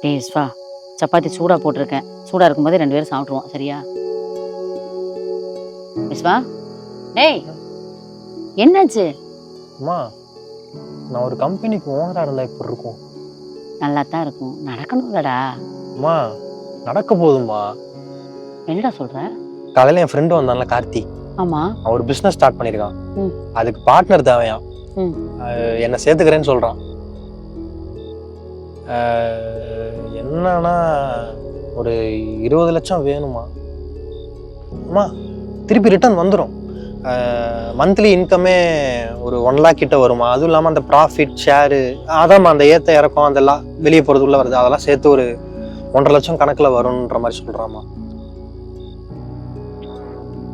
டேய் விஸ்வா, சப்பாத்தி சூடாக போட்டிருக்கேன். சூடாக இருக்கும்போதே 2 பேரும் சாப்பிட்ருவோம். சரியா? விஸ்வா, டேய் என்னாச்சு? அம்மா, நான் ஒரு கம்பெனிக்கு ஓனரா இருந்தா இப்படி இருக்கும். நல்லா தான் இருக்கும். நடக்கணும்லடா. அம்மா, நடக்க போதும்மா. என்னடா சொல்ற? காலையில என் ஃப்ரெண்டு வந்தான்ல கார்த்தி, ஆமா. அவன் ஒரு பிசினஸ் ஸ்டார்ட் பண்ணிருக்கான். ம். அதுக்கு பார்ட்னர் தேவையாம். ம். என்ன சேர்த்துக்கிறேன்னு சொல்றான். என்னன்னா ஒரு 20 லட்சம் வேணுமா. அம்மா, திருப்பி ரிட்டர்ன் வந்துடும். மந்த்லி இன்கமே ஒரு 1 lakh கிட்ட வருமா. அதுவும் இல்லாமல் அந்த ப்ராஃபிட் ஷேரு அதாம்மா, அந்த ஏற்ற இறக்கம் அதெல்லாம் வெளியே போகிறதுக்குள்ள வருது, அதெல்லாம் சேர்த்து ஒரு 1.5 லட்சம் கணக்கில் வரும்ன்ற மாதிரி சொல்கிறாம்மா.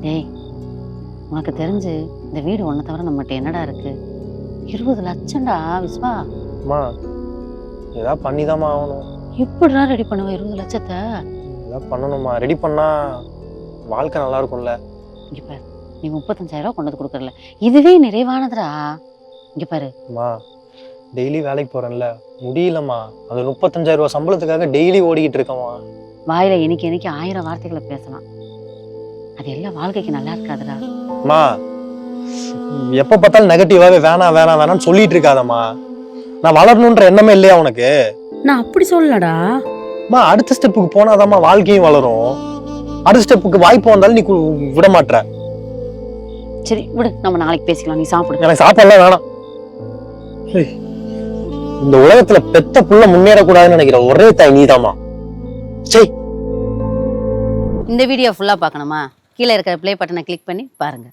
டேய், உனக்கு தெரிஞ்சு இந்த வீடு ஒன்றை தவிர நம்மகிட்ட என்னடா இருக்கு? 20 லட்சம்டா விஸ்வா. அம்மா, ஏதாவது பண்ணிதாம்மா ஆகணும். எப்படிடா ரெடி பண்ணுவ 20 லட்சத்தை? ஏதாவது பண்ணணுமா. ரெடி பண்ணால் வாழ்க்கை நல்லா இருக்கும்ல. இங்க பாரு, நீ 35,000 கொண்டு வந்து கொடுக்குறல, இதுவே நிறைவானதுடா. இங்க பாரு. அம்மா, டெய்லி வேலைக்கு போகிறேன்ல, முடியலம்மா. அது 35,000 சம்பளத்துக்காக டெய்லி ஓடிக்கிட்டு இருக்கம்மா. வாயில எனக்கு 1000 வார்த்தைகளை பேசலாம், அது எல்லாம் வாழ்க்கைக்கு நல்லா இருக்காதுடா. அம்மா, எப்போ பார்த்தாலும் நெகட்டிவாவே வேணாம் வேணாம் வேணாம்னு சொல்லிட்டு இருக்காதம்மா. நான் வளரணுன்ற எண்ணமே இல்லையா உனக்கு? நான் அப்படி சொல்லலடா. அம்மா, அடுத்த ஸ்டெப்புக்கு போனாதாம்மா வாழ்க்கையும் வளரும். அடுத்த ஸ்டெப்புக்கு வாய்ப்பு வந்தாலும் நீ விட மாட்ற. சரி விடு, நம்ம நாளைக்கு பேசிக்கலாம். நீ சாப்பிடு. எனக்கு சாப்பாடுலாம் வேணாம். இந்த உலகத்துல பெத்த புள்ள முன்னேறக்கூடாதுன்னு நினைக்கிற ஒரே தாய் நீதாம்மா. சரி, இந்த வீடியோ ஃபுல்லா பார்க்கணுமா? கீழே இருக்கிற ப்ளே பட்டனை கிளிக் பண்ணி பாருங்க.